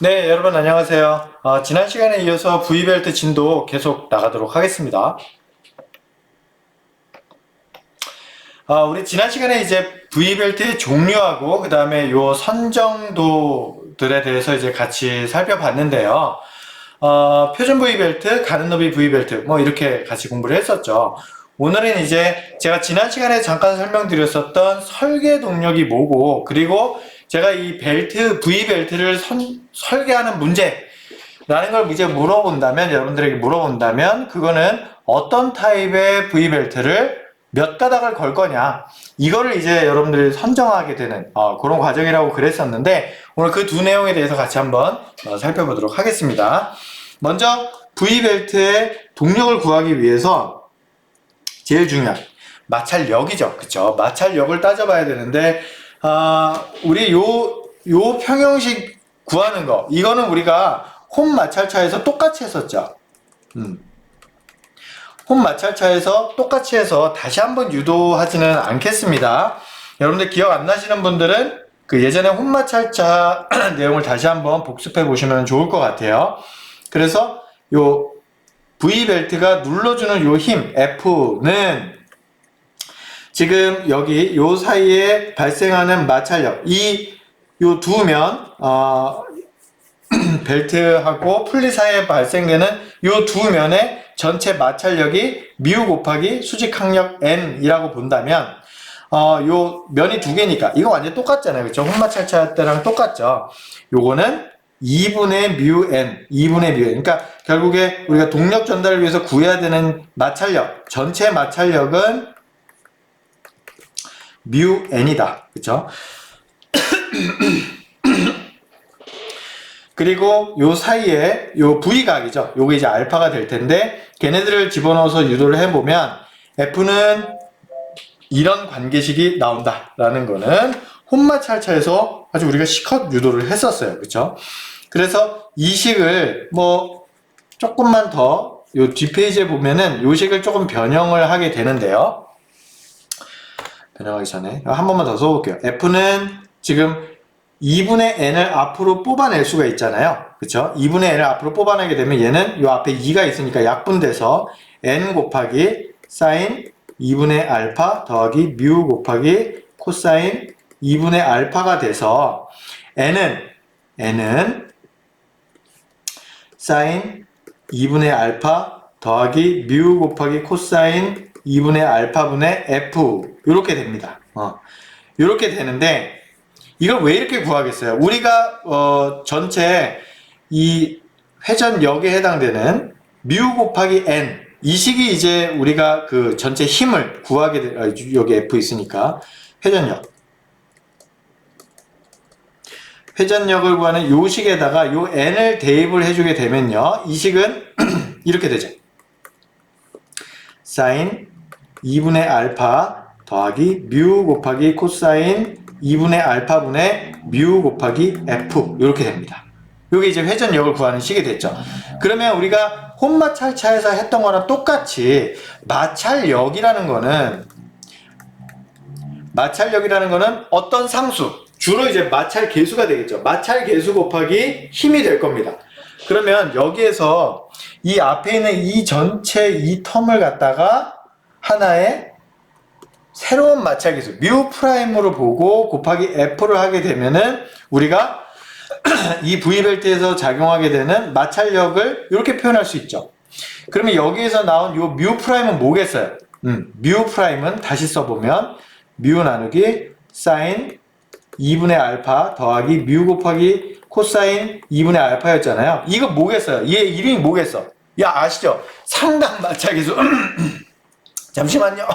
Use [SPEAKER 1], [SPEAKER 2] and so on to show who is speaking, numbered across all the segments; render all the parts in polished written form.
[SPEAKER 1] 네, 여러분 안녕하세요. 지난 시간에 이어서 V벨트 진도 계속 나가도록 하겠습니다. 우리 지난 시간에 이제 V벨트의 종류하고 그 다음에 요 선정도들에 대해서 이제 같이 살펴봤는데요. 표준 V벨트, 가는 너비 V벨트 뭐 이렇게 같이 공부를 했었죠. 오늘은 이제 제가 지난 시간에 잠깐 설명드렸었던 설계 동력이 뭐고, 그리고 제가 이 벨트, V벨트를 설계하는 문제라는 걸 이제 여러분들에게 물어본다면, 그거는 어떤 타입의 V벨트를 몇 가닥을 걸 거냐, 이거를 이제 여러분들이 선정하게 되는 그런 과정이라고 그랬었는데, 오늘 그 두 내용에 대해서 같이 한번 살펴보도록 하겠습니다. 먼저 V벨트의 동력을 구하기 위해서 제일 중요한 마찰력이죠. 그쵸? 마찰력을 따져봐야 되는데, 우리 요 평형식 구하는 거, 이거는 우리가 홈 마찰차에서 똑같이 했었죠. 홈 마찰차에서 똑같이 해서 다시 한번 유도하지는 않겠습니다. 여러분들 기억 안 나시는 분들은 그 예전에 홈 마찰차 내용을 다시 한번 복습해 보시면 좋을 것 같아요. 그래서 요 V벨트가 눌러주는 요 힘 F는 지금 여기 요 사이에 발생하는 마찰력, 요 두 면 벨트하고 풀리 사이에 발생되는 요 두 면의 전체 마찰력이 미우 곱하기 수직항력 n이라고 본다면, 요 면이 두 개니까 이거 완전 똑같잖아요. 그쵸? 홈마찰차 때랑 똑같죠. 요거는 2분의 뮤 n, 2분의 뮤 n. 그러니까 결국에 우리가 동력 전달을 위해서 구해야 되는 마찰력, 전체 마찰력은 뮤 n이다. 그쵸? 그리고 요 사이에 요 V각이죠. 요게 이제 알파가 될 텐데, 걔네들을 집어넣어서 유도를 해보면 F는 이런 관계식이 나온다라는 거는 홈마찰차에서 아주 우리가 실컷 유도를 했었어요. 그쵸? 그래서 이 식을 뭐 조금만 더 요 뒷페이지에 보면은 요 식을 조금 변형을 하게 되는데요. 변형하기 전에 한 번만 더 써볼게요. F는 지금 2분의 n을 앞으로 뽑아낼 수가 있잖아요. 그쵸? 2분의 n을 앞으로 뽑아내게 되면 얘는 요 앞에 2가 있으니까 약분돼서 n 곱하기 사인 2분의 알파 더하기 뮤 곱하기 코사인 2분의 알파가 돼서 n은 사인 2분의 알파 더하기 뮤 곱하기 코사인 2분의 알파분의 f, 이렇게 됩니다. 이렇게 되는데, 이걸 왜 이렇게 구하겠어요? 우리가 전체 이 회전력에 해당되는 뮤 곱하기 n, 이 식이 이제 우리가 그 전체 힘을 구하게 돼. 여기 F 있으니까 회전력을 구하는 요 식에다가 요 n을 대입을 해주게 되면요, 이 식은 이렇게 되죠. 사인 2분의 알파 더하기 뮤 곱하기 코사인 2분의 알파분의 뮤 곱하기 f, 이렇게 됩니다. 이게 이제 회전력을 구하는 식이 됐죠. 그러면 우리가 홈마찰차에서 했던 거랑 똑같이 마찰력이라는 거는 어떤 상수, 주로 이제 마찰 계수가 되겠죠. 마찰 계수 곱하기 힘이 될 겁니다. 그러면 여기에서 이 앞에 있는 이 전체 이 텀을 갖다가 하나의 새로운 마찰 계수 뮤 프라임으로 보고 곱하기 f를 하게 되면은 우리가 이 V벨트에서 작용하게 되는 마찰력을 이렇게 표현할 수 있죠. 그러면 여기에서 나온 요 뮤 프라임은 뭐겠어요? 뮤 프라임은 다시 써보면 뮤 나누기 사인 2분의 알파 더하기 뮤 곱하기 코사인 2분의 알파였잖아요. 이거 뭐겠어요? 얘 이름이 뭐겠어? 야, 아시죠? 상당 마찰 계수. 잠시만요.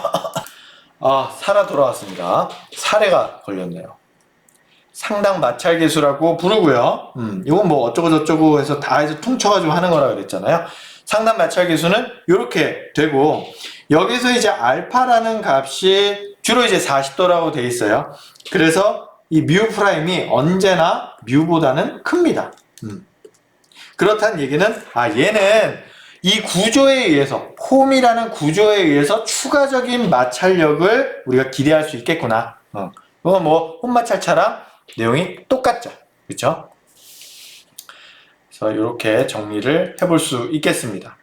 [SPEAKER 1] 살아 돌아왔습니다. 사례가 걸렸네요. 상당 마찰 계수라고 부르고요. 이건 뭐 어쩌고저쩌고 해서 다 해서 퉁쳐가지고 하는 거라 그랬잖아요. 상당 마찰 계수는 이렇게 되고, 여기서 이제 알파라는 값이 주로 이제 40도라고 돼 있어요. 그래서 이 뮤 프라임이 언제나 뮤보다는 큽니다. 그렇다는 얘기는, 얘는 이 구조에 의해서, 홈이라는 구조에 의해서 추가적인 마찰력을 우리가 기대할 수 있겠구나. 이건 뭐 홈마찰차랑 내용이 똑같죠. 그쵸? 그래서 이렇게 정리를 해볼 수 있겠습니다.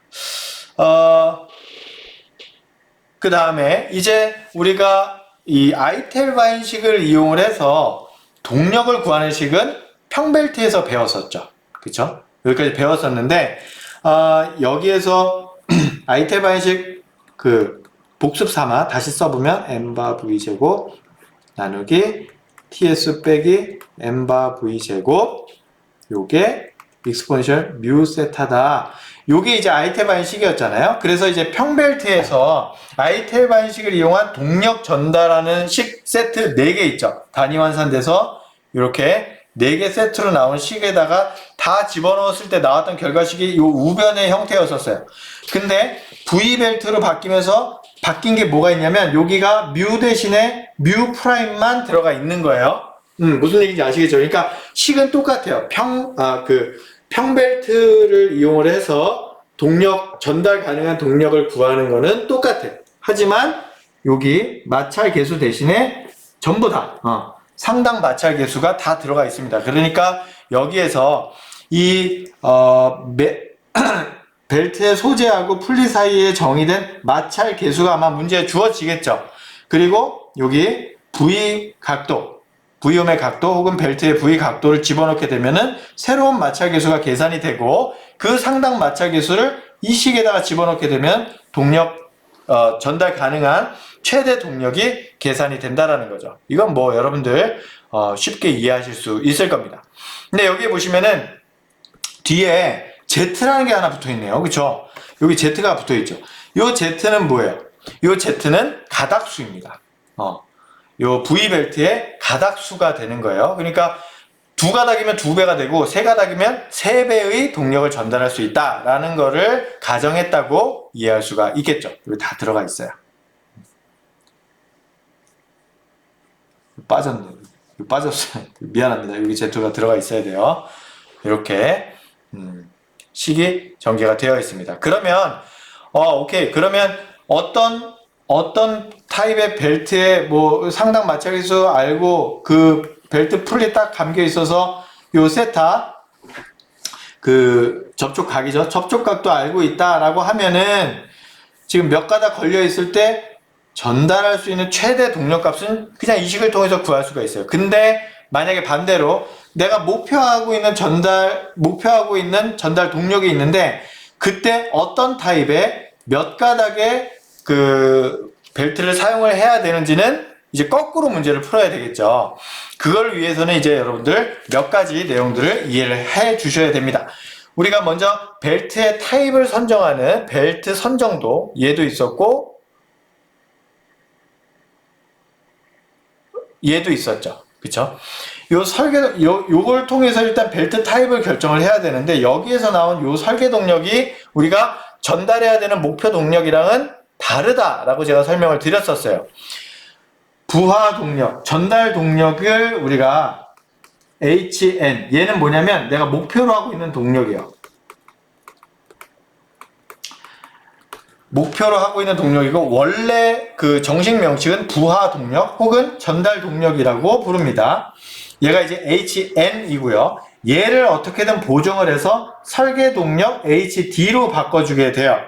[SPEAKER 1] 그 다음에 이제 우리가 이 아이텔 방식을 이용을 해서 동력을 구하는 식은 평벨트에서 배웠었죠. 그쵸? 여기까지 배웠었는데, 여기에서 아이텔 방식 그 복습 삼아 다시 써보면 m바 v제곱 나누기 ts 빼기 m바 v제곱 요게 익스포넨셜 뮤 세타다. 요게 이제 아이텔 방식이었잖아요. 그래서 이제 평벨트에서 아이텔 방식을 이용한 동력 전달하는 식 세트 4개 있죠. 단위 환산돼서 이렇게 4개 세트로 나온 식에다가 다 집어넣었을 때 나왔던 결과식이 이 우변의 형태였었어요. 근데 V벨트로 바뀌면서 바뀐 게 뭐가 있냐면 여기가 뮤 대신에 뮤 프라임만 들어가 있는 거예요. 무슨 얘기인지 아시겠죠? 그러니까 식은 똑같아요. 평벨트를 이용을 해서 동력, 전달 가능한 동력을 구하는 거는 똑같아요. 하지만 여기 마찰 계수 대신에 전부 다 상당 마찰 계수가 다 들어가 있습니다. 그러니까 여기에서 이 벨트의 소재하고 풀리 사이에 정의된 마찰 계수가 아마 문제에 주어지겠죠. 그리고 여기 V 각도, V음의 각도 혹은 벨트의 V 각도를 집어넣게 되면은 새로운 마찰 계수가 계산이 되고 그 상당 마찰 계수를 이 식에다가 집어넣게 되면 동력 전달 가능한 최대 동력이 계산이 된다라는 거죠. 이건 뭐 여러분들 쉽게 이해하실 수 있을 겁니다. 근데 여기 보시면은 뒤에 Z라는 게 하나 붙어 있네요. 그쵸? 여기 Z가 붙어 있죠. 요 Z는 뭐예요? 요 Z는 가닥수입니다. 요 V벨트의 가닥수가 되는 거예요. 그러니까 2가닥이면 2배가 되고 3가닥이면 3배의 동력을 전달할 수 있다라는 거를 가정했다고 이해할 수가 있겠죠. 여기 다 들어가 있어요. 빠졌네요. 빠졌어요. 미안합니다. 여기 Z가 들어가 있어야 돼요. 이렇게 식이 전개가 되어 있습니다. 그러면 오케이. 그러면 어떤 타입의 벨트에 뭐 상당 마찰계수 알고 그 벨트 풀이 딱 감겨 있어서 요 세타 그 접촉각이죠. 접촉각도 알고 있다라고 하면은 지금 몇 가닥 걸려 있을 때 전달할 수 있는 최대 동력값은 그냥 이 식을 통해서 구할 수가 있어요. 근데 만약에 반대로 내가 목표하고 있는 전달 동력이 있는데 그때 어떤 타입의 몇 가닥의 그 벨트를 사용을 해야 되는지는 이제 거꾸로 문제를 풀어야 되겠죠. 그걸 위해서는 이제 여러분들 몇 가지 내용들을 이해를 해 주셔야 됩니다. 우리가 먼저 벨트의 타입을 선정하는 벨트 선정도 얘도 있었고 얘도 있었죠. 그쵸? 요걸 통해서 일단 벨트 타입을 결정을 해야 되는데 여기에서 나온 요 설계 동력이 우리가 전달해야 되는 목표 동력이랑은 다르다라고 제가 설명을 드렸었어요. 부하 동력, 전달 동력을 우리가 HN, 얘는 뭐냐면 내가 목표로 하고 있는 동력이에요. 목표로 하고 있는 동력이고 원래 그 정식 명칭은 부하 동력 혹은 전달 동력이라고 부릅니다. 얘가 이제 HN이고요. 얘를 어떻게든 보정을 해서 설계 동력 HD로 바꿔주게 돼요.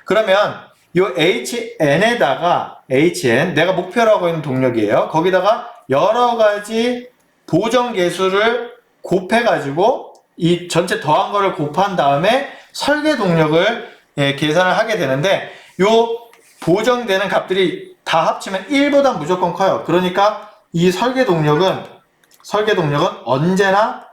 [SPEAKER 1] 그러면 요 HN에다가 HN, 내가 목표로 하고 있는 동력이에요. 거기다가 여러 가지 보정 계수를 곱해가지고 이 전체 더한 거를 곱한 다음에 설계 동력을 계산을 하게 되는데 요 보정되는 값들이 다 합치면 1보다 무조건 커요. 그러니까 이 설계 동력은 언제나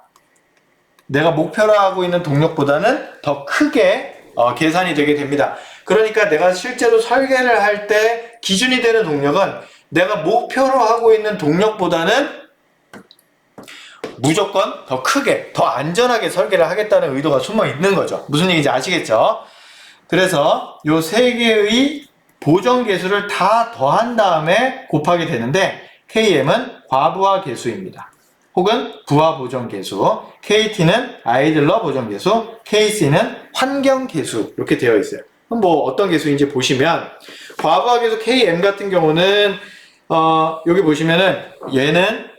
[SPEAKER 1] 내가 목표로 하고 있는 동력보다는 더 크게 계산이 되게 됩니다. 그러니까 내가 실제로 설계를 할 때 기준이 되는 동력은 내가 목표로 하고 있는 동력보다는 무조건 더 크게, 더 안전하게 설계를 하겠다는 의도가 숨어 있는 거죠. 무슨 얘기인지 아시겠죠? 그래서 요 세 개의 보정 계수를 다 더한 다음에 곱하게 되는데 KM은 과부하 계수입니다. 혹은 부하 보정 계수, KT는 아이들러 보정 계수, KC는 환경 계수 이렇게 되어 있어요. 그럼 뭐 어떤 계수인지 보시면 과부하 계수 KM 같은 경우는 여기 보시면은 얘는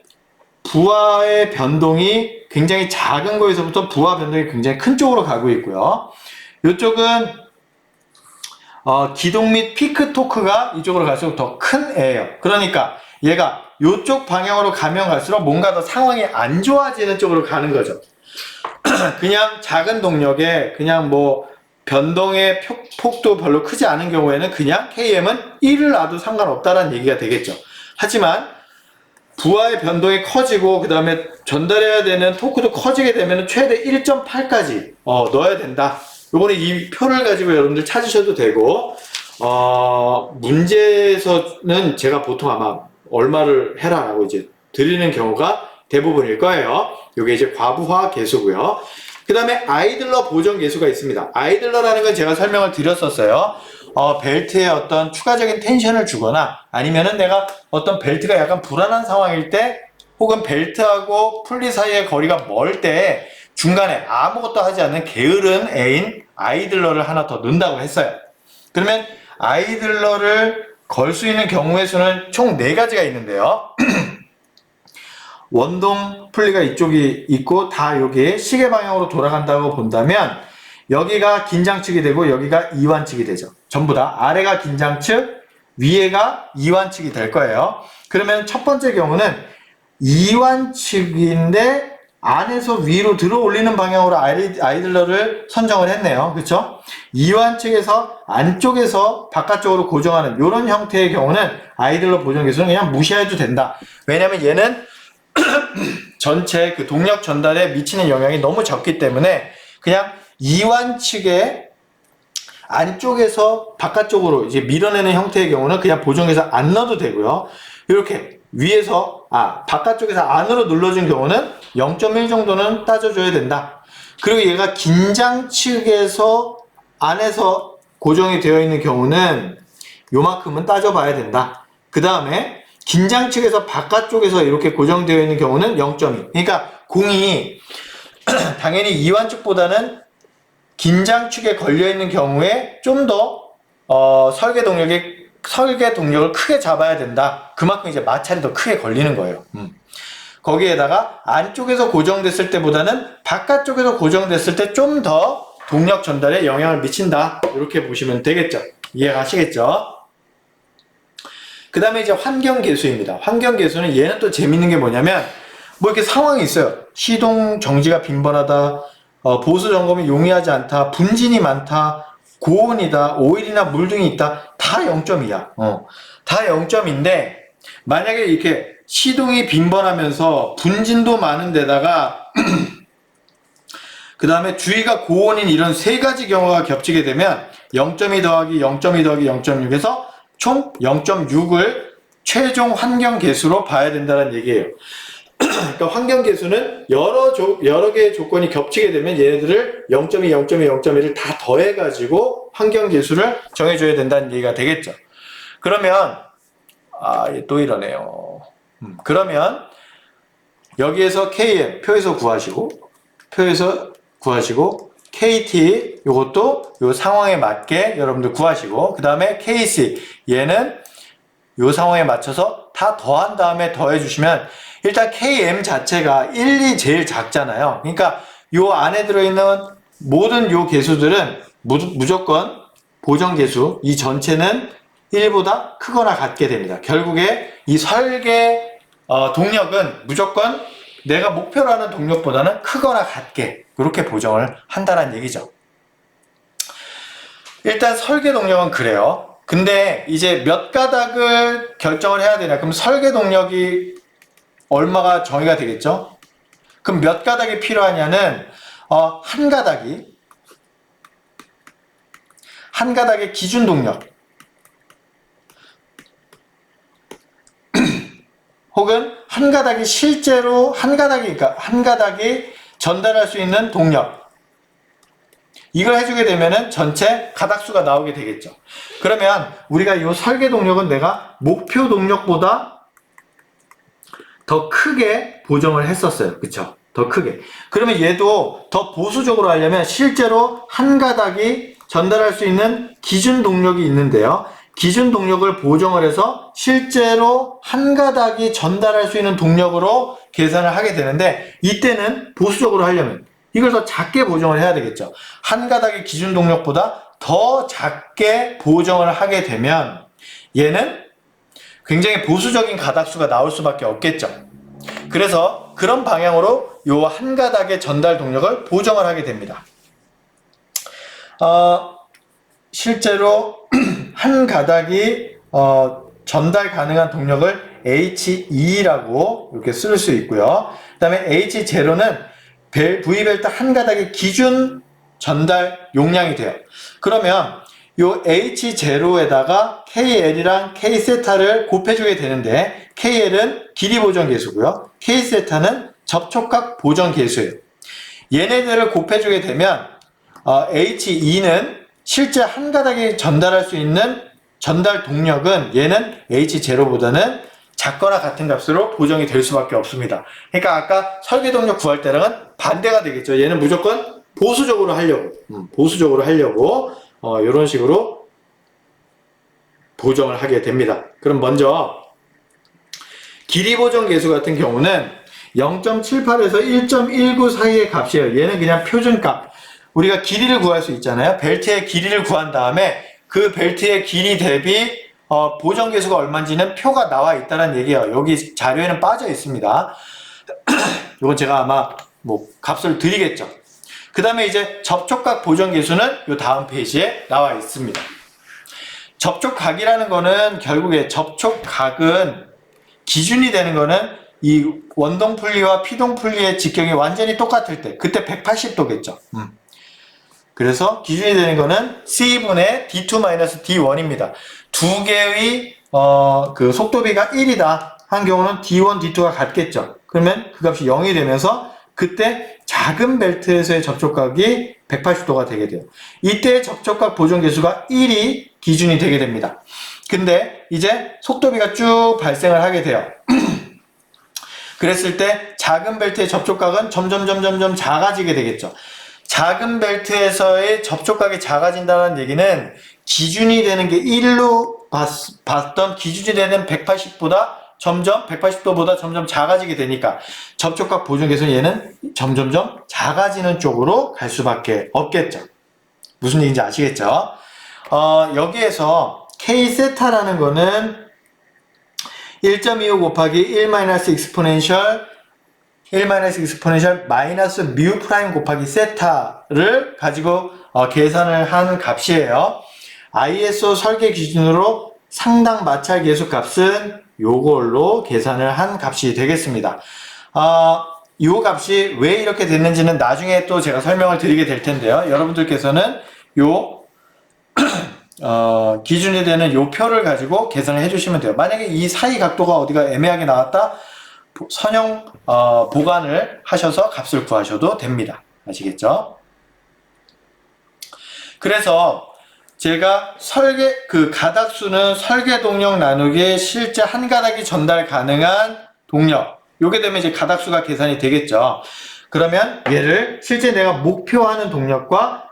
[SPEAKER 1] 부하의 변동이 굉장히 작은 거에서부터 부하 변동이 굉장히 큰 쪽으로 가고 있고요. 이쪽은 기동 및 피크 토크가 이쪽으로 갈수록 더 큰 애예요. 그러니까 얘가 이쪽 방향으로 가면 갈수록 뭔가 더 상황이 안 좋아지는 쪽으로 가는 거죠. 그냥 작은 동력에 그냥 뭐 변동의 폭도 별로 크지 않은 경우에는 그냥 KM은 1을 놔도 상관없다라는 얘기가 되겠죠. 하지만 부하의 변동이 커지고 그 다음에 전달해야 되는 토크도 커지게 되면 최대 1.8까지 넣어야 된다. 요거는 이 표를 가지고 여러분들 찾으셔도 되고 문제에서는 제가 보통 아마 얼마를 해라 라고 이제 드리는 경우가 대부분일 거예요. 요게 이제 과부하 계수고요. 그 다음에 아이들러 보정 계수가 있습니다. 아이들러라는 건 제가 설명을 드렸었어요. 벨트에 어떤 추가적인 텐션을 주거나 아니면은 내가 어떤 벨트가 약간 불안한 상황일 때 혹은 벨트하고 풀리 사이의 거리가 멀 때 중간에 아무것도 하지 않는 게으른 애인 아이들러를 하나 더 넣는다고 했어요. 그러면 아이들러를 걸 수 있는 경우의 수는 총 4가지가 있는데요. 원동 풀리가 이쪽이 있고 다 여기 시계 방향으로 돌아간다고 본다면 여기가 긴장측이 되고 여기가 이완측이 되죠. 전부 다 아래가 긴장측, 위에가 이완측이 될 거예요. 그러면 첫 번째 경우는 이완측인데 안에서 위로 들어 올리는 방향으로 아이들러를 선정을 했네요. 그렇죠? 이완측에서 안쪽에서 바깥쪽으로 고정하는 이런 형태의 경우는 아이들러 보정 계수는 그냥 무시해도 된다. 왜냐면 얘는 전체 그 동력 전달에 미치는 영향이 너무 적기 때문에 그냥 이완 측의 안쪽에서 바깥쪽으로 이제 밀어내는 형태의 경우는 그냥 보정해서 안 넣어도 되고요. 이렇게 위에서 바깥쪽에서 안으로 눌러준 경우는 0.1 정도는 따져줘야 된다. 그리고 얘가 긴장 측에서 안에서 고정이 되어 있는 경우는 요만큼은 따져봐야 된다. 그 다음에 긴장 측에서 바깥쪽에서 이렇게 고정되어 있는 경우는 0.2. 그러니까 공이 당연히 이완 측보다는 긴장 축에 걸려 있는 경우에 좀 더 설계 동력을 크게 잡아야 된다. 그만큼 이제 마찰이 더 크게 걸리는 거예요. 거기에다가 안쪽에서 고정됐을 때보다는 바깥쪽에서 고정됐을 때 좀 더 동력 전달에 영향을 미친다. 이렇게 보시면 되겠죠. 이해가시겠죠? 그 다음에 이제 환경 계수입니다. 환경 계수는 얘는 또 재밌는 게 뭐냐면 뭐 이렇게 상황이 있어요. 시동 정지가 빈번하다, 보수 점검이 용이하지 않다, 분진이 많다, 고온이다, 오일이나 물 등이 있다. 다 0점이야. 다 0점인데 만약에 이렇게 시동이 빈번하면서 분진도 많은 데다가 그 다음에 주위가 고온인 이런 3가지 경우가 겹치게 되면 0.2 더하기 0.2 더하기 0.6에서 총 0.6을 최종 환경 계수로 봐야 된다는 얘기예요. 그러니까 환경 계수는 여러 개의 조건이 겹치게 되면 얘네들을 0.2, 0.2, 0.1을 다 더해가지고 환경 계수를 정해줘야 된다는 얘기가 되겠죠. 그러면 얘 또 이러네요. 그러면 여기에서 KM 표에서 구하시고 KT 요것도 요 상황에 맞게 여러분들 구하시고 그 다음에 KC 얘는 요 상황에 맞춰서 다 더한 다음에 더해 주시면 일단 KM 자체가 1, 2 제일 작잖아요. 그러니까 요 안에 들어있는 모든 요 계수들은 무조건 보정 계수 이 전체는 1보다 크거나 같게 됩니다. 결국에 이 설계 동력은 무조건 내가 목표로 하는 동력보다는 크거나 같게 그렇게 보정을 한다는 얘기죠. 일단 설계 동력은 그래요. 근데 이제 몇 가닥을 결정을 해야 되냐. 그럼 설계 동력이 얼마가 정의가 되겠죠? 그럼 몇 가닥이 필요하냐는 한 가닥의 기준 동력 혹은 한 가닥이 실제로 한 가닥이 전달할 수 있는 동력 이걸 해주게 되면은 전체 가닥수가 나오게 되겠죠. 그러면 우리가 이 설계 동력은 내가 목표 동력보다 더 크게 보정을 했었어요. 그쵸? 더 크게. 그러면 얘도 더 보수적으로 하려면 실제로 한 가닥이 전달할 수 있는 기준 동력이 있는데요. 기준 동력을 보정을 해서 실제로 한 가닥이 전달할 수 있는 동력으로 계산을 하게 되는데, 이때는 보수적으로 하려면 이걸 더 작게 보정을 해야 되겠죠. 한 가닥의 기준 동력보다 더 작게 보정을 하게 되면 얘는 굉장히 보수적인 가닥수가 나올 수밖에 없겠죠. 그래서 그런 방향으로 요 한 가닥의 전달 동력을 보정을 하게 됩니다. 실제로 한 가닥이 전달 가능한 동력을 H2라고 이렇게 쓸 수 있고요. 그 다음에 H0는 V벨트 한 가닥의 기준 전달 용량이 돼요. 그러면 요 H0에다가 KL이랑 K세타를 곱해주게 되는데, KL은 길이 보정 계수고요. K세타는 접촉각 보정 계수예요. 얘네들을 곱해주게 되면 H2는 실제 한 가닥에 전달할 수 있는 전달 동력은 얘는 H0보다는 작거나 같은 값으로 보정이 될 수밖에 없습니다. 그러니까 아까 설계 동력 구할 때랑은 반대가 되겠죠. 얘는 무조건 보수적으로 하려고 이런 식으로 보정을 하게 됩니다. 그럼 먼저 길이 보정 계수 같은 경우는 0.78에서 1.19 사이의 값이에요. 얘는 그냥 표준값. 우리가 길이를 구할 수 있잖아요. 벨트의 길이를 구한 다음에 그 벨트의 길이 대비 보정 계수가 얼마인지는 표가 나와 있다는 얘기예요. 여기 자료에는 빠져 있습니다. 이건 제가 아마 값을 드리겠죠. 그 다음에 이제 접촉각 보정 계수는 이 다음 페이지에 나와 있습니다. 접촉각이라는 거는 결국에 접촉각은 기준이 되는 거는 이 원동 풀리와 피동 풀리의 직경이 완전히 똑같을 때, 그때 180도겠죠. 그래서 기준이 되는 거는 C분의 D2-D1입니다. 두 개의 그 속도비가 1이다 한 경우는 D1, D2가 같겠죠. 그러면 그 값이 0이 되면서 그때 작은 벨트에서의 접촉각이 180도가 되게 돼요. 이때 접촉각 보정 계수가 1이 기준이 되게 됩니다. 근데 이제 속도비가 쭉 발생을 하게 돼요. 그랬을 때 작은 벨트의 접촉각은 점점 작아지게 되겠죠. 작은 벨트에서의 접촉각이 작아진다는 얘기는 기준이 되는 게 1로 봤던 기준이 되는 180도보다 점점 작아지게 되니까 접촉각 보정 계수는 얘는 점점점 작아지는 쪽으로 갈 수밖에 없겠죠. 무슨 얘기인지 아시겠죠? 여기에서 K세타라는 거는 1.25 곱하기 1 익스포넨셜 마이너스 뮤 프라임 곱하기 세타를 가지고 계산을 한 값이에요. ISO 설계 기준으로 상당 마찰 계수 값은 요걸로 계산을 한 값이 되겠습니다. 이 값이 왜 이렇게 됐는지는 나중에 또 제가 설명을 드리게 될 텐데요. 여러분들께서는 요 기준이 되는 요 표를 가지고 계산을 해주시면 돼요. 만약에 이 사이 각도가 어디가 애매하게 나왔다, 선형 보관을 하셔서 값을 구하셔도 됩니다. 아시겠죠? 그래서 제가 그 가닥수는 설계 동력 나누기 실제 한 가닥이 전달 가능한 동력, 요게 되면 이제 가닥수가 계산이 되겠죠. 그러면 얘를 실제 내가 목표하는 동력과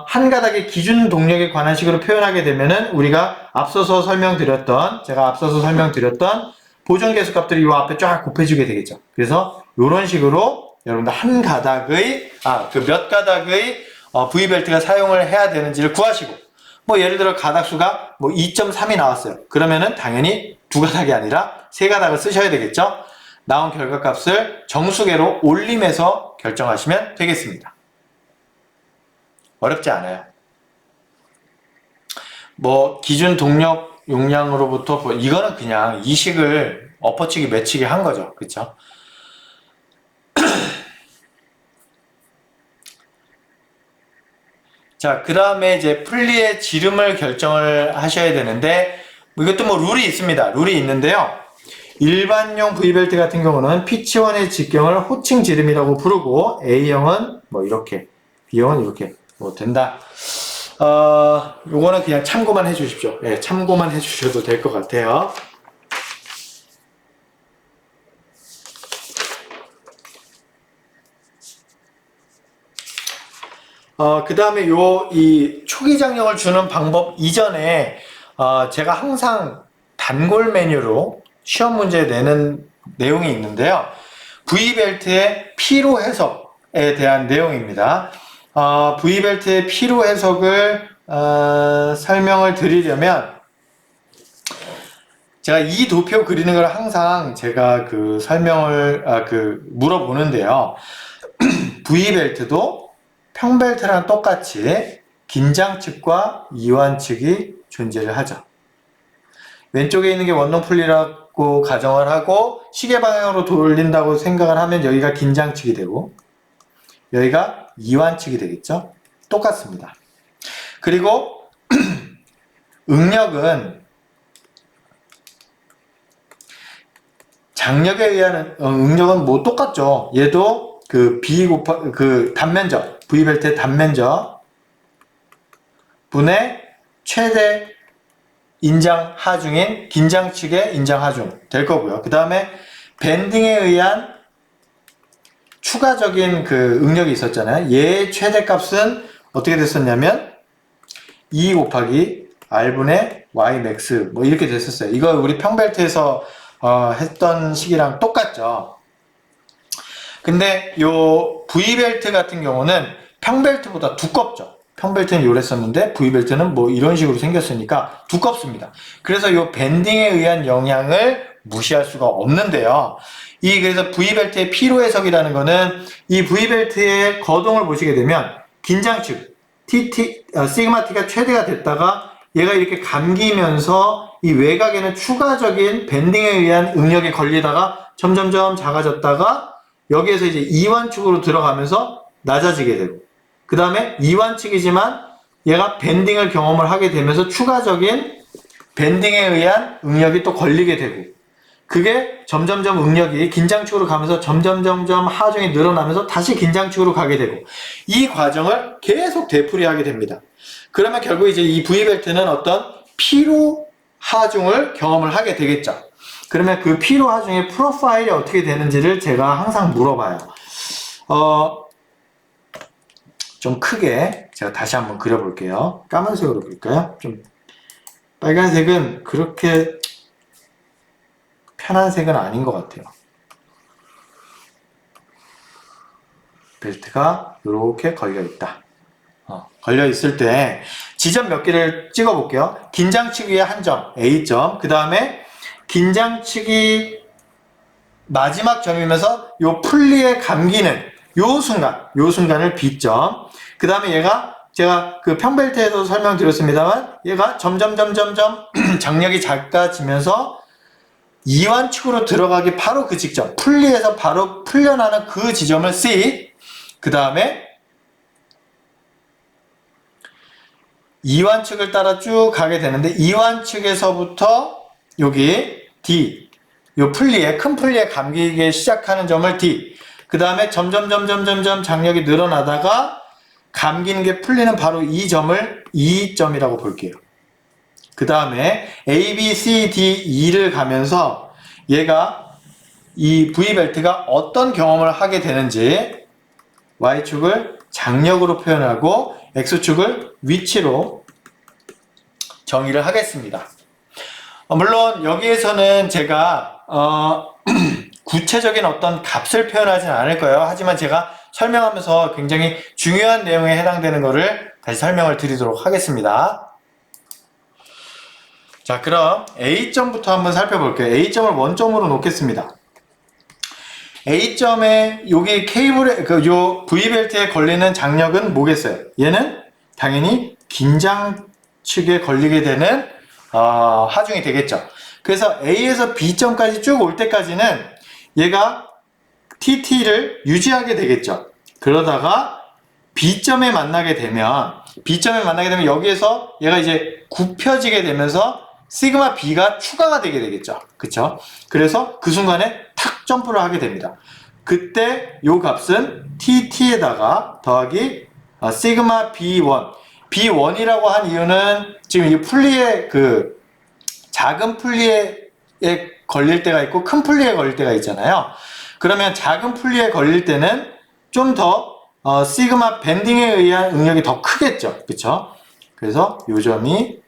[SPEAKER 1] 한 가닥의 기준 동력에 관한 식으로 표현하게 되면은 우리가 제가 앞서서 설명드렸던 보정 계수 값들이 이 앞에 쫙 곱해주게 되겠죠. 그래서 이런 식으로 여러분들 한 가닥의 몇 가닥의 V벨트가 사용을 해야 되는지를 구하시고, 예를 들어 가닥수가 2.3이 나왔어요. 그러면은 당연히 두 가닥이 아니라 세 가닥을 쓰셔야 되겠죠. 나온 결과값을 정수계로 올림해서 결정하시면 되겠습니다. 어렵지 않아요. 기준 동력 용량으로부터 이거는 그냥 이식을 엎어치기 매치기 한 거죠. 그쵸? 자, 그 다음에 이제 풀리의 지름을 결정을 하셔야 되는데, 이것도 룰이 있습니다. 룰이 있는데요. 일반용 V벨트 같은 경우는 P1의 직경을 호칭 지름이라고 부르고, A형은 이렇게, B형은 이렇게 된다. 요거는 그냥 참고만 해 주십시오. 예, 참고만 해 주셔도 될 것 같아요. 그 다음에 이 초기 장력을 주는 방법 이전에 제가 항상 단골 메뉴로 시험 문제 내는 내용이 있는데요. V벨트의 피로 해석에 대한 내용입니다. V벨트의 피로 해석을 설명을 드리려면 제가 이 도표 그리는 걸 항상 제가 그 설명을 물어보는데요. V벨트도 평벨트랑 똑같이 긴장측과 이완측이 존재를 하죠. 왼쪽에 있는 게 원동풀리라고 가정을 하고 시계 방향으로 돌린다고 생각을 하면 여기가 긴장측이 되고 여기가 이완측이 되겠죠. 똑같습니다. 그리고 응력은 장력에 의한 응력은 뭐 똑같죠. 얘도 그 단면적 V벨트의 단면적 분의 최대 인장 하중인 긴장 측의 인장 하중 될 거고요. 그 다음에 밴딩에 의한 추가적인 그 응력이 있었잖아요. 얘의 최대값은 어떻게 됐었냐면 2 곱하기 R분의 Ymax 뭐 이렇게 됐었어요. 이거 우리 평벨트에서 했던 식이랑 똑같죠. 근데 요 V벨트 같은 경우는 평벨트보다 두껍죠. 평벨트는 요랬었는데 V벨트는 뭐 이런 식으로 생겼으니까 두껍습니다. 그래서 요 밴딩에 의한 영향을 무시할 수가 없는데요. 그래서 V벨트의 피로 해석이라는 거는 이 V벨트의 거동을 보시게 되면 긴장축 시그마 T가 최대가 됐다가 얘가 이렇게 감기면서 이 외곽에는 추가적인 밴딩에 의한 응력이 걸리다가 점점점 작아졌다가 여기에서 이제 이완축으로 들어가면서 낮아지게 되고 그 다음에 이완축이지만 얘가 밴딩을 경험을 하게 되면서 추가적인 밴딩에 의한 응력이 또 걸리게 되고 그게 점점점 응력이 긴장축으로 가면서 점점점점 하중이 늘어나면서 다시 긴장축으로 가게 되고 이 과정을 계속 되풀이하게 됩니다. 그러면 결국 이제 이 V벨트는 어떤 피로 하중을 경험을 하게 되겠죠. 그러면 그 피로 하중의 프로파일이 어떻게 되는지를 제가 항상 물어봐요. 좀 크게 제가 다시 한번 그려볼게요. 까만색으로 그릴까요? 좀 빨간색은 그렇게 편한 색은 아닌 것 같아요. 벨트가 이렇게 걸려있다. 걸려있을 때 지점 몇 개를 찍어볼게요. 긴장축 위에 한 점, A점. 그 다음에 긴장축이 마지막 점이면서 요 풀리에 감기는 요 순간을 B점. 그 다음에 얘가 제가 그 평벨트에도 설명드렸습니다만 얘가 점점점점점 장력이 작아지면서 이완축으로 들어가기 바로 그 직전, 풀리에서 바로 풀려나는 그 지점을 C, 그 다음에 이완축을 따라 쭉 가게 되는데 이완축에서부터 여기 D, 요 풀리에, 큰 풀리에 감기기 시작하는 점을 D, 그 다음에 점점점점점점 장력이 늘어나다가 감기는 게 풀리는 바로 이 점을 E점이라고 볼게요. 그 다음에 A, B, C, D, E를 가면서 얘가 이 V벨트가 어떤 경험을 하게 되는지 Y축을 장력으로 표현하고 X축을 위치로 정의를 하겠습니다. 물론 여기에서는 제가 구체적인 어떤 값을 표현하지는 않을 거예요. 하지만 제가 설명하면서 굉장히 중요한 내용에 해당되는 것을 다시 설명을 드리도록 하겠습니다. 자, 그럼 A점부터 한번 살펴볼게요. A점을 원점으로 놓겠습니다. A점에 여기 케이블에 요 V벨트에 걸리는 장력은 뭐겠어요? 얘는 당연히 긴장 측에 걸리게 되는 하중이 되겠죠. 그래서 A에서 B점까지 쭉 올 때까지는 얘가 TT를 유지하게 되겠죠. 그러다가 B점에 만나게 되면 여기에서 얘가 이제 굽혀지게 되면서 시그마 B가 추가가 되게 되겠죠. 그쵸? 그래서 그 순간에 탁 점프를 하게 됩니다. 그때 요 값은 TT에다가 더하기 시그마 B1. B1이라고 한 이유는 지금 이 풀리에 작은 풀리에 걸릴 때가 있고 큰 풀리에 걸릴 때가 있잖아요. 그러면 작은 풀리에 걸릴 때는 좀 더 시그마 밴딩에 의한 응력이 더 크겠죠. 그쵸? 그래서 요 점이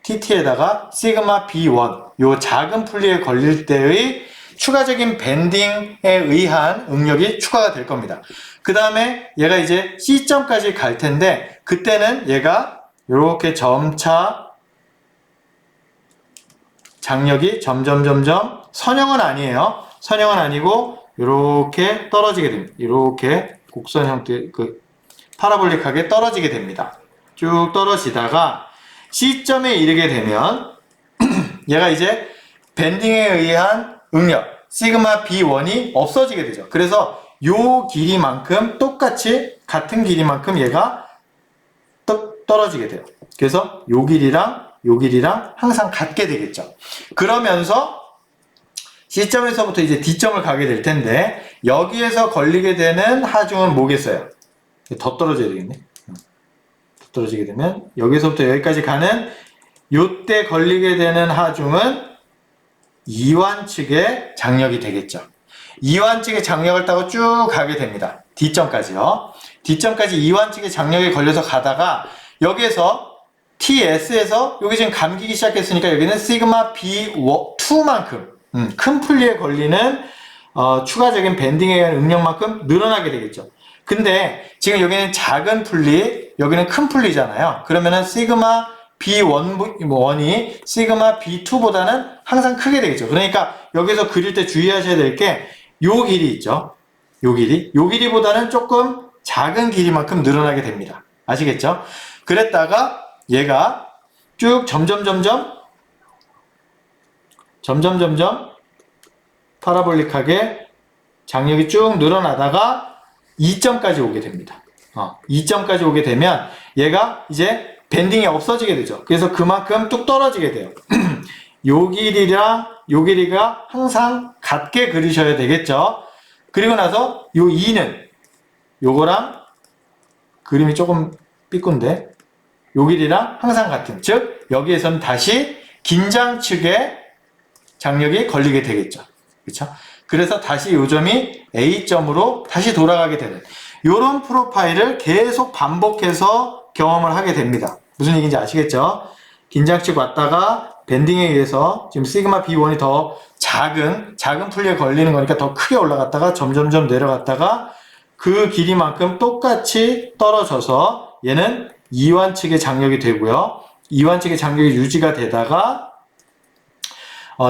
[SPEAKER 1] TT에다가 시그마 B1 요 작은 풀리에 걸릴 때의 추가적인 밴딩에 의한 응력이 추가가 될 겁니다. 그 다음에 얘가 이제 C점까지 갈 텐데 그때는 얘가 이렇게 점차 장력이 점점 선형은 아니에요. 선형은 아니고 이렇게 떨어지게 됩니다. 이렇게 곡선 형태 파라볼릭하게 떨어지게 됩니다. 쭉 떨어지다가 C점에 이르게 되면 얘가 이제 밴딩에 의한 응력 시그마 B1이 없어지게 되죠. 그래서 요 길이만큼 똑같이 같은 길이만큼 얘가 떨어지게 돼요. 그래서 요 길이랑 항상 같게 되겠죠. 그러면서 C점에서부터 이제 D점을 가게 될 텐데 여기에서 걸리게 되는 하중은 뭐겠어요? 더 떨어져야 되겠네. 더 떨어지게 되면 여기서부터 여기까지 가는 요때 걸리게 되는 하중은 이완 측의 장력이 되겠죠. 이완 측의 장력을 따고 쭉 가게 됩니다. D점까지요. D점까지 이완 측의 장력에 걸려서 가다가 여기에서 TS에서 여기 지금 감기기 시작했으니까 여기는 시그마 B2만큼 큰 풀리에 걸리는 추가적인 밴딩에 의한 응력만큼 늘어나게 되겠죠. 근데 지금 여기는 작은 풀리, 여기는 큰 풀리잖아요. 그러면은 시그마 B1이 시그마 B2보다는 항상 크게 되겠죠. 그러니까 여기서 그릴 때 주의하셔야 될 게 요 길이 있죠. 요 길이보다는 조금 작은 길이만큼 늘어나게 됩니다. 아시겠죠? 그랬다가 얘가 쭉 점점 파라볼릭하게 장력이 쭉 늘어나다가 2점까지 오게 됩니다. 2점까지 오게 되면 얘가 이제 밴딩이 없어지게 되죠. 그래서 그만큼 뚝 떨어지게 돼요. 요 길이랑 요 길이가 항상 같게 그리셔야 되겠죠. 그리고 나서 요 2는 요거랑 그림이 조금 삐꾼데 요 길이랑 항상 같은, 즉 여기에서는 다시 긴장 측에 장력이 걸리게 되겠죠. 그렇죠? 그래서 다시 요 점이 A점으로 다시 돌아가게 되는 요런 프로파일을 계속 반복해서 경험을 하게 됩니다. 무슨 얘기인지 아시겠죠? 긴장측 왔다가 밴딩에 의해서 지금 시그마 B1이 더 작은 풀리에 걸리는 거니까 더 크게 올라갔다가 점점 내려갔다가 그 길이만큼 똑같이 떨어져서 얘는 이완 측의 장력이 되고요. 이완 측의 장력이 유지가 되다가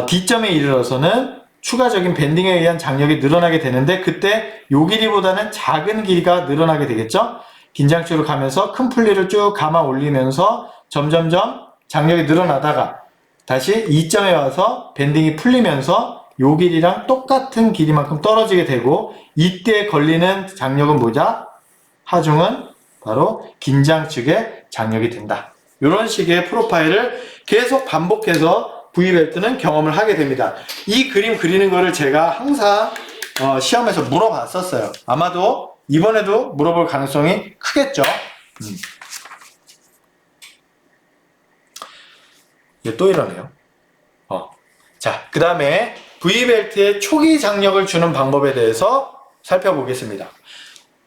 [SPEAKER 1] D점에 이르러서는 추가적인 밴딩에 의한 장력이 늘어나게 되는데 그때 요 길이보다는 작은 길이가 늘어나게 되겠죠? 긴장축으로 가면서 큰 풀리를 쭉 감아 올리면서 점점점 장력이 늘어나다가 다시 2점에 와서 밴딩이 풀리면서 요 길이랑 똑같은 길이만큼 떨어지게 되고 이때 걸리는 장력은 뭐냐? 하중은 바로 긴장축의 장력이 된다. 이런 식의 프로파일을 계속 반복해서 V벨트는 경험을 하게 됩니다. 이 그림 그리는 거를 제가 항상 시험에서 물어봤었어요. 아마도 이번에도 물어볼 가능성이 크겠죠. 얘 또 이러네요. 자, 그 다음에 V벨트의 초기 장력을 주는 방법에 대해서 살펴보겠습니다.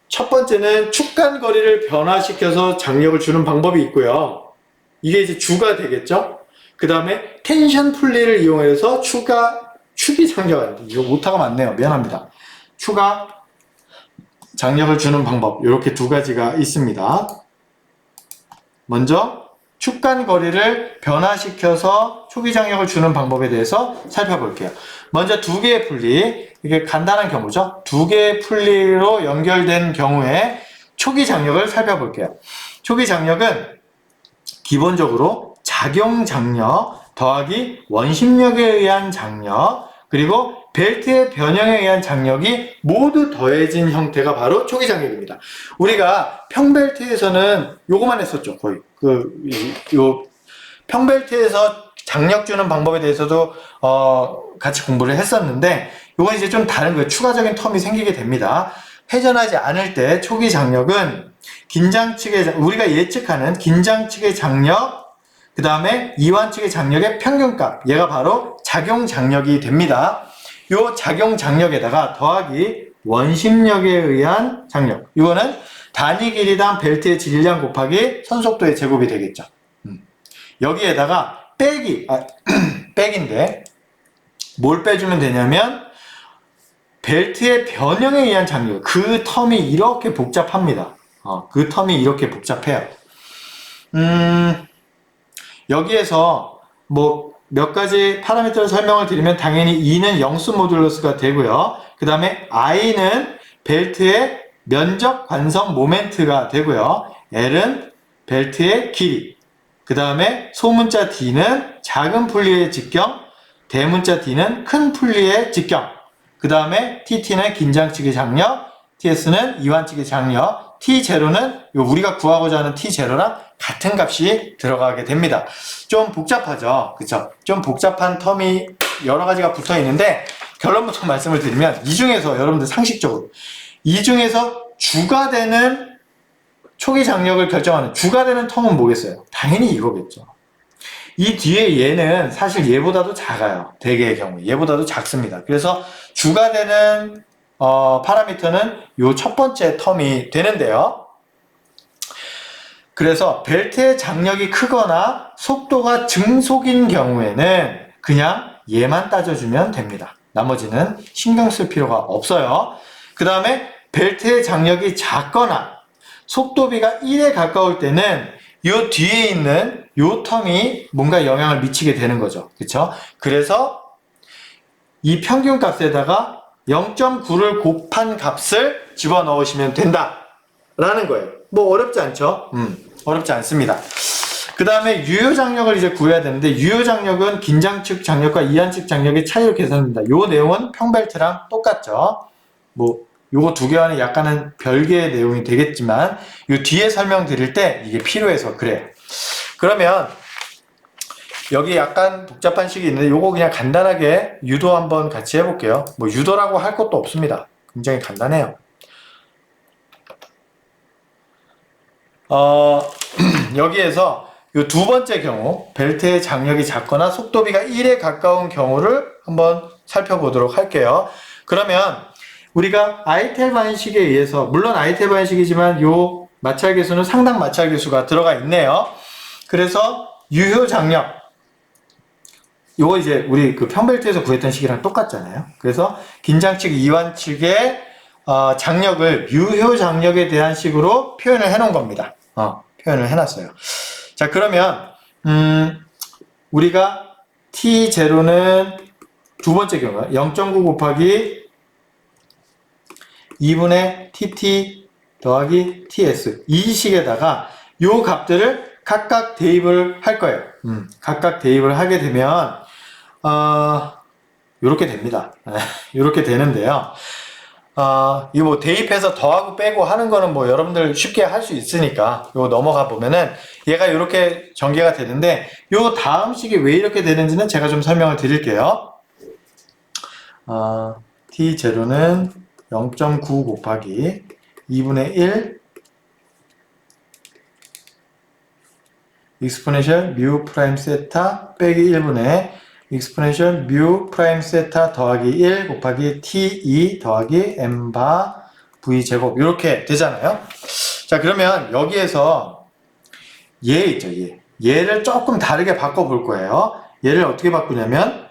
[SPEAKER 1] 첫 번째는 축간거리를 변화시켜서 장력을 주는 방법이 있고요. 이게 이제 주가 되겠죠. 그 다음에 텐션 풀리를 이용해서 축이 장력, 이거 오타가 많네요. 미안합니다. 추가 장력을 주는 방법, 이렇게 두 가지가 있습니다. 먼저 축간거리를 변화시켜서 초기 장력을 주는 방법에 대해서 살펴볼게요. 먼저 두 개의 풀리, 이게 간단한 경우죠. 두 개의 풀리로 연결된 경우에 초기 장력을 살펴볼게요. 초기 장력은 기본적으로 작용 장력 더하기 원심력에 의한 장력 그리고 벨트의 변형에 의한 장력이 모두 더해진 형태가 바로 초기 장력입니다. 우리가 평벨트에서는 요거만 했었죠. 거의 요 평벨트에서 장력 주는 방법에 대해서도 같이 공부를 했었는데 요건 이제 좀 다른 거예요. 추가적인 텀이 생기게 됩니다. 회전하지 않을 때 초기 장력은 긴장 측의 우리가 예측하는 긴장 측의 장력 그 다음에 이완 측의 장력의 평균값 얘가 바로 작용 장력이 됩니다. 요 작용 장력에다가 더하기 원심력에 의한 장력 이거는 단위 길이당 벨트의 질량 곱하기 선속도의 제곱이 되겠죠. 여기에다가 백인데 뭘 빼주면 되냐면 벨트의 변형에 의한 장력. 그 텀이 이렇게 복잡합니다. 그 텀이 이렇게 복잡해요. 여기에서 뭐 몇 가지 파라미터를 설명을 드리면 당연히 E는 영수 모듈러스가 되고요. 그 다음에 I는 벨트의 면적 관성 모멘트가 되고요. L은 벨트의 길이. 그 다음에 소문자 D는 작은 풀리의 직경, 대문자 D는 큰 풀리의 직경. 그 다음에 TT는 긴장측의 장력, TS는 이완측의 장력, T0는 우리가 구하고자 하는 T0랑 같은 값이 들어가게 됩니다. 좀 복잡하죠? 그쵸? 좀 복잡한 텀이 여러 가지가 붙어 있는데, 결론부터 말씀을 드리면, 이 중에서 여러분들 상식적으로, 이 중에서 주가 되는 초기 장력을 결정하는 주가 되는 텀은 뭐겠어요? 당연히 이거겠죠. 이 뒤에 얘는 사실 얘보다도 작아요. 대개의 경우 얘보다도 작습니다. 그래서 주가 되는 파라미터는 요 첫 번째 텀이 되는데요. 그래서 벨트의 장력이 크거나 속도가 증속인 경우에는 그냥 얘만 따져주면 됩니다. 나머지는 신경 쓸 필요가 없어요. 그 다음에 벨트의 장력이 작거나 속도비가 1에 가까울 때는 요 뒤에 있는 요 텀이 뭔가 영향을 미치게 되는 거죠. 그쵸? 그래서 이 평균 값에다가 0.9를 곱한 값을 집어넣으시면 된다 라는 거예요. 뭐 어렵지 않죠? 어렵지 않습니다. 그 다음에 유효장력을 이제 구해야 되는데, 유효장력은 긴장측 장력과 이완측 장력의 차이로 계산됩니다. 요 내용은 평벨트랑 똑같죠. 뭐 요거 두 개와는 약간은 별개의 내용이 되겠지만 요 뒤에 설명드릴 때 이게 필요해서 그래요. 그러면 여기 약간 복잡한 식이 있는데 요거 그냥 간단하게 유도 한번 같이 해볼게요. 뭐 유도라고 할 것도 없습니다. 굉장히 간단해요. 여기에서 요 두 번째 경우 벨트의 장력이 작거나 속도비가 1에 가까운 경우를 한번 살펴보도록 할게요. 그러면 우리가 아이텔 방식에 의해서, 물론 아이텔 방식이지만 요 마찰 계수는 상당 마찰 계수가 들어가 있네요. 그래서 유효 장력, 요거 이제 우리 그 평벨트에서 구했던 식이랑 똑같잖아요. 그래서 긴장측, 이완측의 장력을 유효 장력에 대한 식으로 표현을 해 놓은 겁니다. 표현을 해 놨어요. 자, 그러면 우리가 T0는 두 번째 경우 0.9 곱하기 2분의 TT 더하기 TS, 이 식에다가 요 값들을 각각 대입을 할 거예요. 각각 대입을 하게 되면 요렇게 됩니다. 요렇게 되는데요. 이거 뭐 대입해서 더하고 빼고 하는 거는 뭐 여러분들 쉽게 할 수 있으니까 요거 넘어가 보면은 얘가 요렇게 전개가 되는데, 요 다음 식이 왜 이렇게 되는지는 제가 좀 설명을 드릴게요. T0는 0.9 곱하기 2분의 1 익스포넨셜 뮤 프라임 세타 빼기 1분의 익스포넨셜 뮤 프라임 세타 더하기 1 곱하기 T2 더하기 M바 V 제곱, 이렇게 되잖아요. 자, 그러면 여기에서 얘 있죠, 얘를 조금 다르게 바꿔 볼 거예요. 얘를 어떻게 바꾸냐면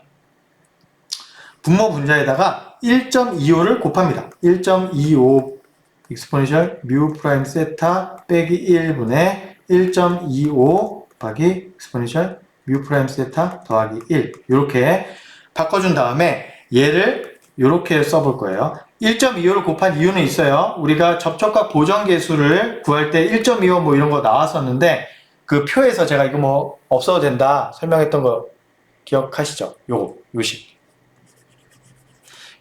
[SPEAKER 1] 분모 분자에다가 1.25를 곱합니다. 1.25 익스포넨셜 뮤 프라임 세타 빼기 1분의 1.25 곱하기 익스포넨셜 뮤 프라임 세타 더하기 1, 이렇게 바꿔준 다음에 얘를 이렇게 써볼 거예요. 1.25를 곱한 이유는 있어요. 우리가 접촉각 보정계수를 구할 때 1.25 뭐 이런 거 나왔었는데, 그 표에서 제가 이거 뭐 없어도 된다 설명했던 거 기억하시죠? 요식.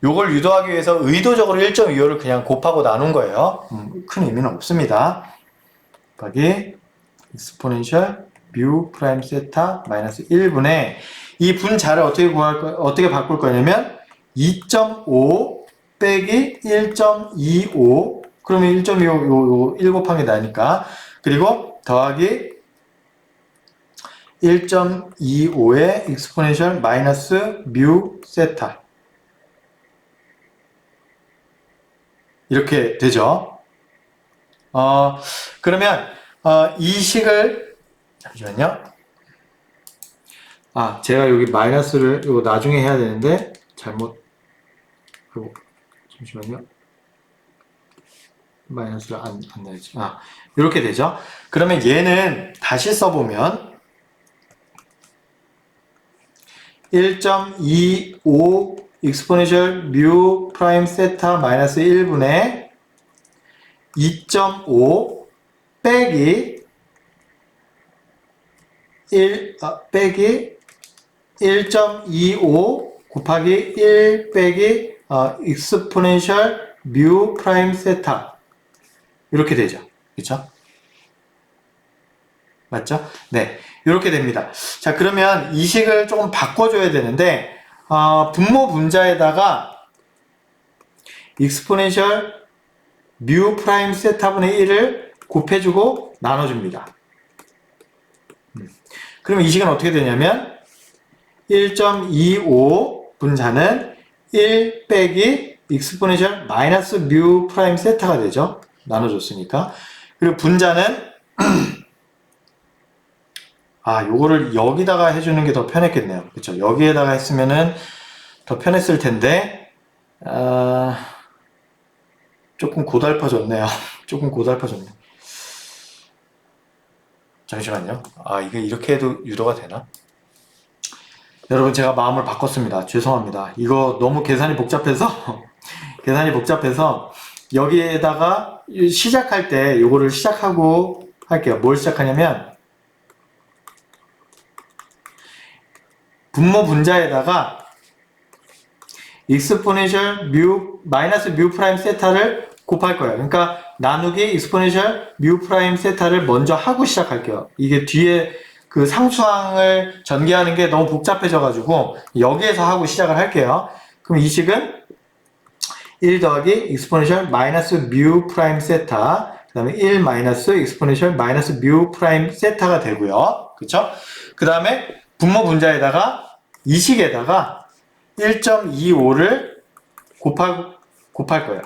[SPEAKER 1] 요걸 유도하기 위해서 의도적으로 1.25를 그냥 곱하고 나눈 거예요. 큰 의미는 없습니다. 곱하기 익스포넨셜 뮤 프라임 세타 마이너스 1분의 이 분자를 어떻게 바꿀 거냐면 2.5 빼기 1.25, 그러면 1.25 1 곱한 게 나니까, 그리고 더하기 1.25의 익스포넨셜 마이너스 뮤 세타, 이렇게 되죠. 그러면 이 식을, 잠시만요. 제가 여기 마이너스를 이거 나중에 해야 되는데 잠시만요. 마이너스를 안 내야지. 이렇게 되죠. 그러면 얘는 다시 써보면 1.25 exponential mu 프라임 세타 마이너스 1분의 2.5 빼기 1.25 곱하기 1 빼기 exponential mu 프라임 세타 이렇게 되죠. 그쵸? 맞죠? 네. 이렇게 됩니다. 자, 그러면 이 식을 조금 바꿔줘야 되는데, 분모 분자에다가 exponential mu 프라임 세타분의 1을 곱해주고 나눠줍니다. 그러면 이 식은 어떻게 되냐면, 1.25 분자는 1 빼기 exponential 마이너스 mu 프라임 세타가 되죠. 나눠줬으니까. 그리고 분자는 요거를 여기다가 해주는 게 더 편했겠네요. 그쵸? 여기에다가 했으면은 더 편했을 텐데, 조금 고달파졌네요. 조금 고달파졌네. 잠시만요. 이게 이렇게 해도 유도가 되나? 여러분, 제가 마음을 바꿨습니다. 죄송합니다. 이거 너무 계산이 복잡해서, 여기에다가 시작할 때 요거를 시작하고 할게요. 뭘 시작하냐면, 분모 분자에다가 exponential mu 마이너스 mu 프라임 세타를 곱할 거예요. 그러니까 나누기 exponential mu 프라임 세타를 먼저 하고 시작할게요. 이게 뒤에 그 상수항을 전개하는 게 너무 복잡해져 가지고 여기에서 하고 시작을 할게요. 그럼 이 식은 1 더하기 exponential 마이너스 mu 프라임 세타, 그 다음에 1 마이너스 exponential 마이너스 mu 프라임 세타가 되고요. 그쵸? 그 다음에 분모 분자에다가 이 식에다가 1.25를 곱할 거예요.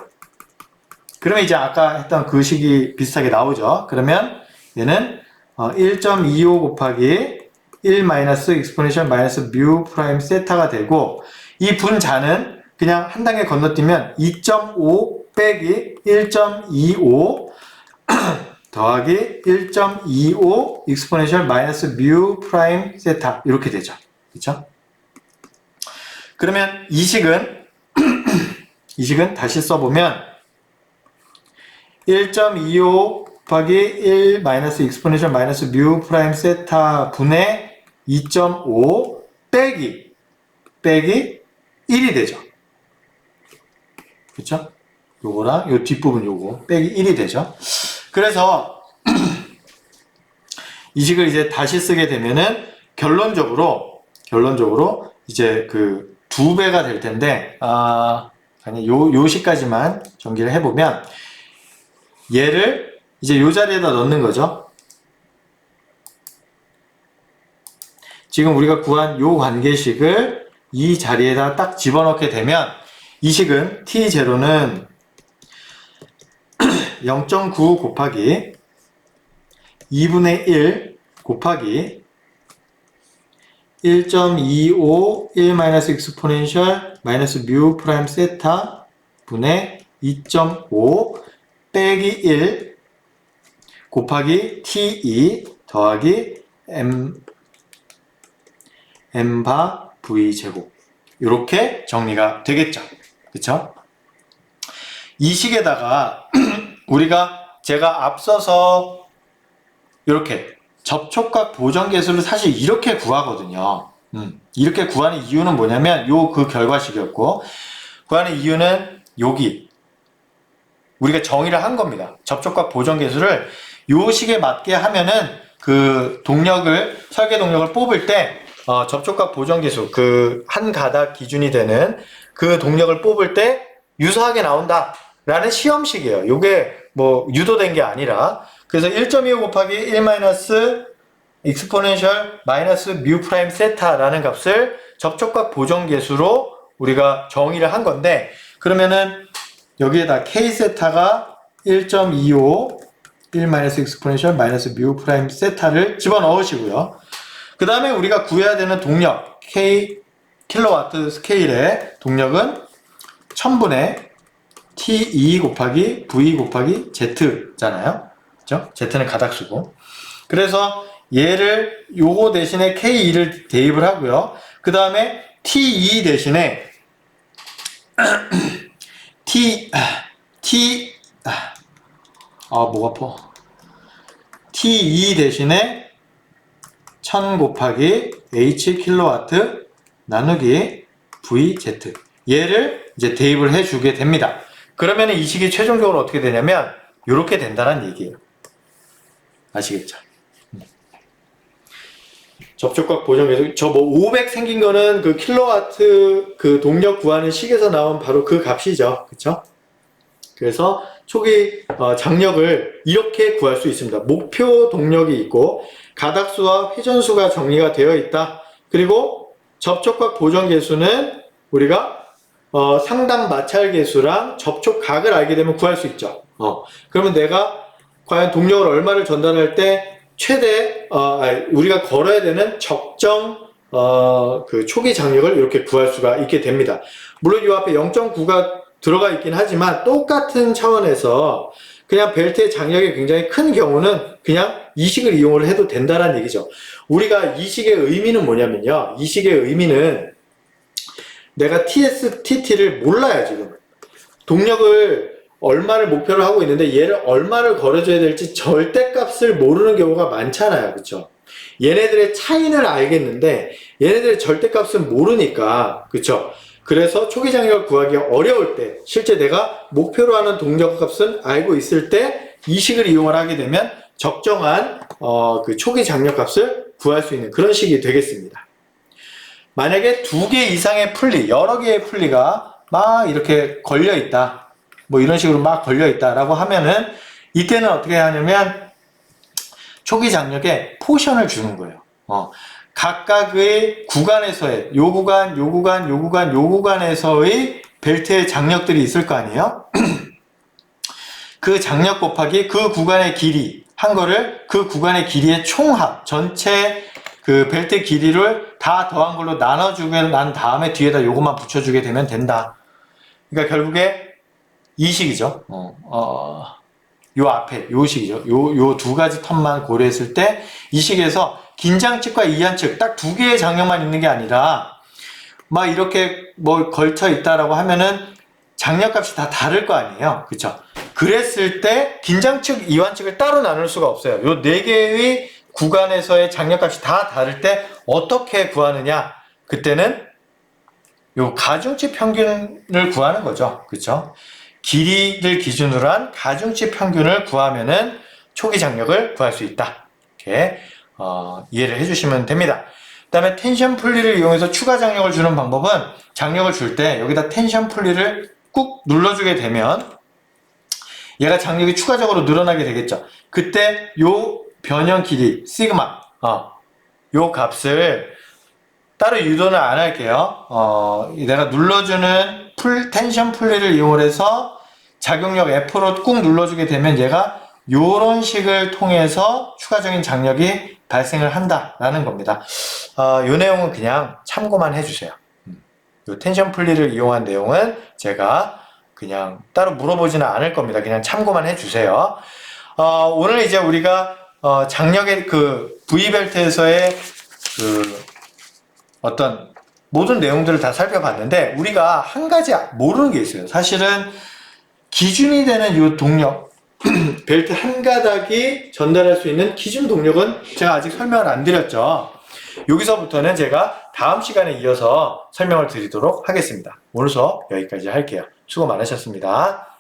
[SPEAKER 1] 그러면 이제 아까 했던 그 식이 비슷하게 나오죠. 그러면 얘는 1.25 곱하기 1 마이너스 exponential 마이너스 mu 프라임 세타가 되고, 이 분자는 그냥 한 단계 건너뛰면 2.5 빼기 1.25 더하기 1.25 exponential 마이너스 mu 프라임 세타 이렇게 되죠. 그렇죠? 그러면 이 식은 다시 써보면 1.25 곱하기 1 마이너스 exponential 마이너스 mu 프라임 세타 분의 2.5 빼기 1이 되죠. 그렇죠? 요거랑 요 뒷부분 요거 빼기 1이 되죠. 그래서 이 식을 이제 다시 쓰게 되면은 결론적으로 이제 그 2배가 될 텐데, 아니 요 식까지만 전개를 해보면 얘를 이제 요 자리에다 넣는 거죠. 지금 우리가 구한 요 관계식을 이 자리에다 딱 집어넣게 되면 이 식은 t0는 0.9 곱하기 2분의 1 곱하기 1.25 1 마이너스 exponential 마이너스 mu 프라임 세타 분의 2.5 빼기 1 곱하기 t2 더하기 m바 v 제곱 이렇게 정리가 되겠죠. 그쵸? 이 식에다가 제가 앞서서 이렇게 접촉각 보정계수를 사실 이렇게 구하거든요. 이렇게 구하는 이유는 뭐냐면 그 결과식이었고, 구하는 이유는 여기 우리가 정의를 한 겁니다. 접촉각 보정계수를 요 식에 맞게 하면은 그 설계 동력을 뽑을 때 접촉각 보정계수 그 한 가닥 기준이 되는 그 동력을 뽑을 때 유사하게 나온다 라는 시험식이에요. 요게 뭐 유도된 게 아니라. 그래서 1.25 곱하기 1 마이너스 exponential 마이너스 mu 프라임 세타라는 값을 접촉각 보정계수로 우리가 정의를 한 건데, 그러면은 여기에다 k 세타가 1.25 1 마이너스 exponential 마이너스 mu 프라임 세타를 집어넣으시고요. 그 다음에 우리가 구해야 되는 동력 K 킬로와트 스케일의 동력은 1000분의 T2 곱하기 V 곱하기 Z잖아요. 그죠? Z는 가닥수고. 그래서 얘를 요거 대신에 K2를 대입을 하고요. 그 다음에 T2 대신에 목 아파. T2 대신에 1000 곱하기 H 킬로와트 나누기 VZ. 얘를 이제 대입을 해주게 됩니다. 그러면 이 식이 최종적으로 어떻게 되냐면 이렇게 된다는 얘기예요. 아시겠죠? 접촉각 보정계수. 저 뭐 500 생긴 거는 그 킬로와트 그 동력 구하는 식에서 나온 바로 그 값이죠. 그쵸? 그래서 초기 장력을 이렇게 구할 수 있습니다. 목표 동력이 있고 가닥수와 회전수가 정리가 되어 있다. 그리고 접촉각 보정계수는 우리가 상당 마찰계수랑 접촉각을 알게 되면 구할 수 있죠. 그러면 내가 과연 동력을 얼마를 전달할 때 최대 우리가 걸어야 되는 적정 그 초기 장력을 이렇게 구할 수가 있게 됩니다. 물론 이 앞에 0.9가 들어가 있긴 하지만 똑같은 차원에서 그냥 벨트의 장력이 굉장히 큰 경우는 그냥 이 식을 이용을 해도 된다는 얘기죠. 우리가 이 식의 의미는 뭐냐면요. 이 식의 의미는 내가 TS, TT를 몰라요, 지금. 동력을 얼마를 목표로 하고 있는데 얘를 얼마를 걸어줘야 될지 절대값을 모르는 경우가 많잖아요. 그쵸? 얘네들의 차이는 알겠는데 얘네들의 절대값을 모르니까 그쵸? 그래서 초기 장력을 구하기 어려울 때 실제 내가 목표로 하는 동력값은 알고 있을 때 이 식을 이용을 하게 되면 적정한 그 초기 장력값을 구할 수 있는 그런 식이 되겠습니다. 만약에 2개 이상의 풀리, 여러 개의 풀리가 막 이렇게 걸려 있다. 뭐 이런 식으로 막 걸려 있다라고 하면은 이때는 어떻게 하냐면 초기 장력에 포션을 주는 거예요. 각각의 구간에서의 요 구간, 요 구간, 요 구간, 요 구간에서의 벨트의 장력들이 있을 거 아니에요? 그 장력 곱하기 그 구간의 길이 한 거를 그 구간의 길이의 총합, 전체 그 벨트 길이를 다 더한 걸로 나눠주고 난 다음에 뒤에다 요것만 붙여주게 되면 된다. 그러니까 결국에 이 식이죠. 요 앞에 요 식이죠. 요 두 가지 텀만 고려했을 때 이 식에서 긴장측과 이한측 딱 두 개의 장력만 있는 게 아니라 막 이렇게 뭐 걸쳐 있다라고 하면은 장력값이 다 다를 거 아니에요. 그쵸? 그랬을 때 긴장측, 이완측을 따로 나눌 수가 없어요. 요 네 개의 구간에서의 장력값이 다 다를 때 어떻게 구하느냐? 그때는 요 가중치 평균을 구하는 거죠. 그쵸? 길이를 기준으로 한 가중치 평균을 구하면은 초기 장력을 구할 수 있다. 이렇게 이해를 해주시면 됩니다. 그 다음에 텐션 풀리를 이용해서 추가 장력을 주는 방법은 장력을 줄 때 여기다 텐션 풀리를 꾹 눌러주게 되면 얘가 장력이 추가적으로 늘어나게 되겠죠. 그때 요 변형 길이 시그마 요 값을 따로 유도는 안 할게요. 내가 눌러주는 텐션 풀리를 이용해서 작용력 F로 꾹 눌러주게 되면 얘가 요런 식을 통해서 추가적인 장력이 발생을 한다라는 겁니다. 요 내용은 그냥 참고만 해주세요. 요 텐션 풀리를 이용한 내용은 제가 그냥 따로 물어보지는 않을 겁니다. 그냥 참고만 해주세요. 오늘 이제 우리가 장력의 그 V벨트에서의 그 어떤 모든 내용들을 다 살펴봤는데 우리가 한 가지 모르는 게 있어요. 사실은 기준이 되는 이 동력 벨트 한 가닥이 전달할 수 있는 기준 동력은 제가 아직 설명을 안 드렸죠. 여기서부터는 제가 다음 시간에 이어서 설명을 드리도록 하겠습니다. 오늘 수업 여기까지 할게요. 수고 많으셨습니다.